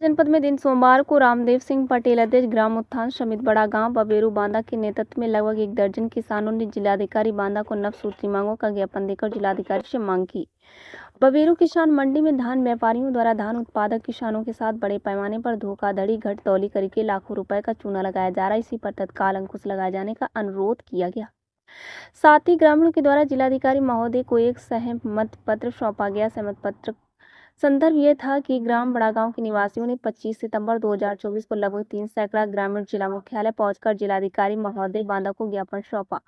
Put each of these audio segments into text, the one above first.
जनपद में दिन सोमवार को रामदेव सिंह पटेल अध्यक्ष ग्राम उत्थान समिति बड़ा गांव बबेरू बांदा के नेतृत्व में लगभग 1 दर्जन किसानों ने जिलाधिकारी बांदा को 9 सूत्री मांगों का ज्ञापन देकर जिलाधिकारी से मांग की। बबेरू किसान मंडी में धान व्यापारियों द्वारा धान उत्पादक किसानों के साथ बड़े पैमाने पर धोखाधड़ी घट तौली करके लाखों रुपए का चूना लगाया जा रहा है। इसी पर तत्काल अंकुश लगाए जाने का अनुरोध किया गया। साथ ही ग्रामीणों के द्वारा जिलाधिकारी महोदय को एक सहमति पत्र सौंपा गया। सहमति पत्र संदर्भ ये था कि ग्राम बड़ागांव के निवासियों ने 25 सितंबर 2024 को लगभग 3 सैकड़ा ग्रामीण जिला मुख्यालय पहुंचकर जिलाधिकारी महोदय बांदा को ज्ञापन सौंपा।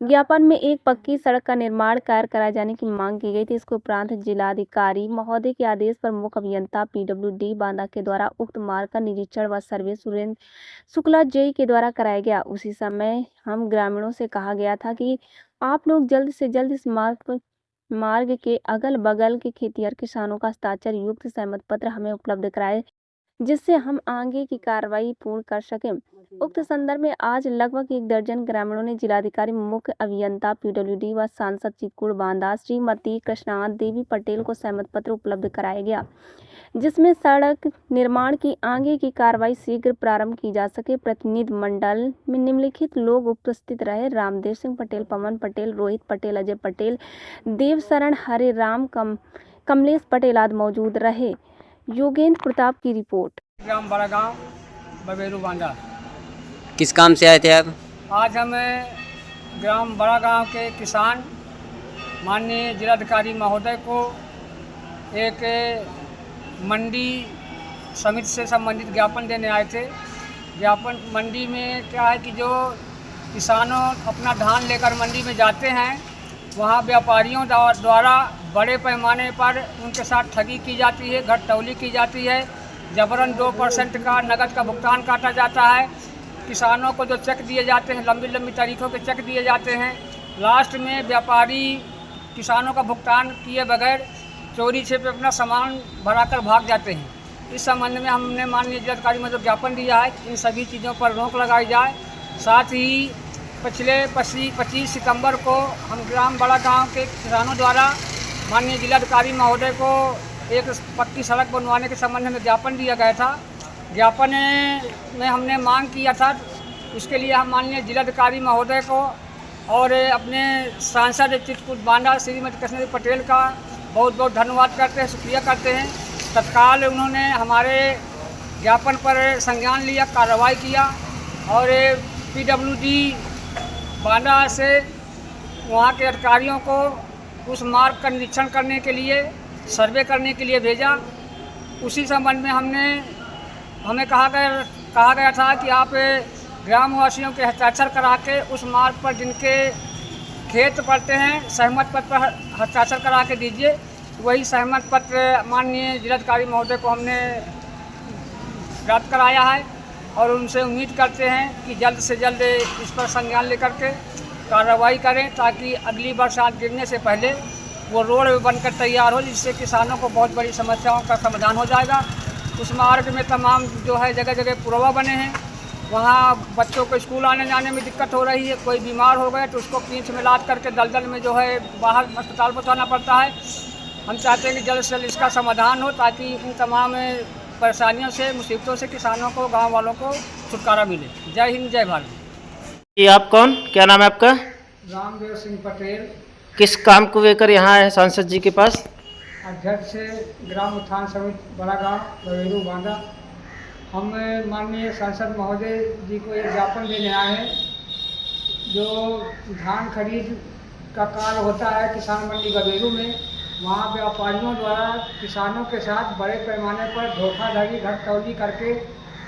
ज्ञापन में एक पक्की सड़क का निर्माण कार्य कराए जाने की मांग की गई थी। इसके उपरांत जिलाधिकारी महोदय के आदेश पर मुख्य अभियंता PWD बांदा के द्वारा उक्त मार्ग का निरीक्षण व सर्वे सुरेंद्र शुक्ला जेई के द्वारा कराया गया। उसी समय हम ग्रामीणों से कहा गया था कि आप लोग जल्द से जल्द इस मार्ग के अगल बगल के खेतिहर किसानों का हस्ताक्षर युक्त सहमति पत्र हमें उपलब्ध कराए, जिससे हम आगे की कार्रवाई पूर्ण कर सकें। उक्त संदर्भ में आज लगभग 1 दर्जन ग्रामीणों ने जिलाधिकारी मुख्य अभियंता PWD व सांसद चित्रकूट बांदा श्रीमती कृष्णांत देवी पटेल को सहमति पत्र उपलब्ध कराया गया, जिसमें सड़क निर्माण की आगे की कार्रवाई शीघ्र प्रारंभ की जा सके। प्रतिनिधि मंडल में निम्नलिखित लोग उपस्थित रहे: रामदेव सिंह पटेल, पवन पटेल, रोहित पटेल, अजय पटेल, देवशरण हरे राम, कमलेश पटेल आदि मौजूद रहे। योगेंद्र प्रताप की रिपोर्ट। ग्राम बड़ागांव बबेरू बांदा। किस काम से आए थे आप? आज हम ग्राम बड़ागांव के किसान माननीय जिलाधिकारी महोदय को एक मंडी समिति से संबंधित ज्ञापन देने आए थे। ज्ञापन मंडी में क्या है कि जो किसानों अपना धान लेकर मंडी में जाते हैं, वहाँ व्यापारियों द्वारा बड़े पैमाने पर उनके साथ ठगी की जाती है, घट तौली की जाती है। जबरन 2% का नकद का भुगतान काटा जाता है। किसानों को जो चेक दिए जाते हैं, लंबी लंबी तारीखों के चेक दिए जाते हैं। लास्ट में व्यापारी किसानों का भुगतान किए बगैर चोरी से पे अपना सामान भराकर भाग जाते हैं। इस संबंध में हमने माननीय जिलाधिकारी में जो ज्ञापन दिया है, इन सभी चीज़ों पर रोक लगाई जाए। साथ ही पिछले 25 सितंबर को हम ग्राम बड़ागांव के किसानों द्वारा माननीय जिलाधिकारी महोदय को एक पक्की सड़क बनवाने के संबंध में ज्ञापन दिया गया था। ज्ञापन में हमने मांग किया था, उसके लिए हम माननीय जिलाधिकारी महोदय को और अपने सांसद चित्रकूट बांदा श्रीमती कृष्णांत पटेल का बहुत बहुत धन्यवाद करते हैं, शुक्रिया करते हैं। तत्काल उन्होंने हमारे ज्ञापन पर संज्ञान लिया, कार्रवाई किया और PWD बांदा से वहाँ के अधिकारियों को उस मार्ग का निरीक्षण करने के लिए, सर्वे करने के लिए भेजा। उसी संबंध में हमें कहा गया था कि आप ग्रामवासियों के हस्ताक्षर करा के उस मार्ग पर जिनके खेत पड़ते हैं, सहमति पत्र पर हस्ताक्षर करा के दीजिए। वही सहमति पत्र माननीय जिलाधिकारी महोदय को हमने प्राप्त कराया है और उनसे उम्मीद करते हैं कि जल्द से जल्द इस पर संज्ञान लेकर के कार्रवाई करें, ताकि अगली बरसात गिरने से पहले वो रोड बनकर तैयार हो, जिससे किसानों को बहुत बड़ी समस्याओं का समाधान हो जाएगा। उस मार्ग में तमाम जो है जगह जगह पुरवा बने हैं, वहाँ बच्चों को स्कूल आने जाने में दिक्कत हो रही है। कोई बीमार हो गए तो उसको पीठ में लाद करके दलदल में जो है बाहर अस्पताल पहुँचाना पड़ता है। हम चाहते हैं कि जल्द से जल्द इसका समाधान हो, ताकि इन तमाम परेशानियों से, मुसीबतों से किसानों को, गांव वालों को छुटकारा मिले। जय हिंद, जय भारत। ये आप कौन, क्या नाम है आपका? रामदेव सिंह पटेल, किस काम को लेकर यहाँ है सांसद जी के पास? अध्यक्ष ग्राम उत्थान समिति बड़ागांव बबेरू बांदा। हम माननीय सांसद महोदय जी को एक ज्ञापन देने आए हैं। जो धान खरीद का कार्य होता है किसान मंडी बबेरू में, वहाँ व्यापारियों द्वारा किसानों के साथ बड़े पैमाने पर धोखाधड़ी घट तौली करके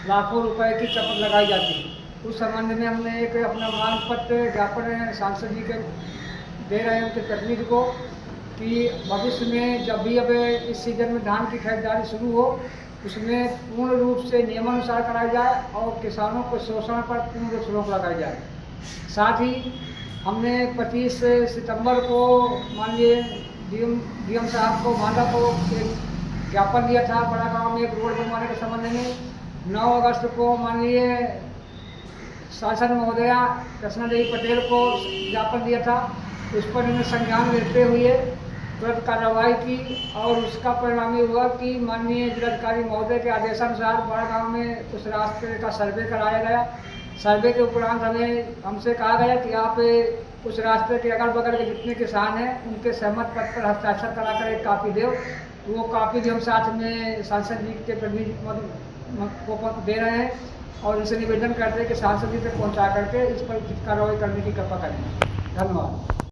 लाखों रुपए की चपत लगाई जाती है। उस संबंध में हमने एक अपना मांग पत्र ज्ञापन सांसद जी के दे रहे हैं उनके प्रतिनिधि को कि भविष्य में जब भी अब इस सीजन में धान की खरीदारी शुरू हो, उसमें पूर्ण रूप से नियमानुसार कराई जाए और किसानों को शोषण पर पूर्ण रूप से रोक लगाई जाए। साथ ही हमने 25 सितंबर को माननीय DM साहब को, बांदा को एक ज्ञापन दिया था बड़ागांव में एक रोड बनवाने के संबंध में। 9 अगस्त को माननीय सांसद महोदया कृष्णा देवी पटेल को ज्ञापन दिया था। उस पर इन्हें संज्ञान लेते हुए तुरंत कार्रवाई की और उसका परिणाम ये हुआ कि माननीय जिलाधिकारी महोदय के आदेशानुसार बड़ा गांव में उस रास्ते का सर्वे कराया गया। सर्वे के उपरांत हमसे कहा गया कि आप उस रास्ते के अगल बगल के जितने किसान हैं उनके सहमत पत्र पर हस्ताक्षर कराकर एक कापी दो। वो कापी भी हम साथ में सांसद जी के प्रतिनिधि को दे रहे हैं और उनसे निवेदन करते हैं कि सांसद जी तक पहुँचा करके इस पर कार्रवाई करने की कृपा करें। धन्यवाद।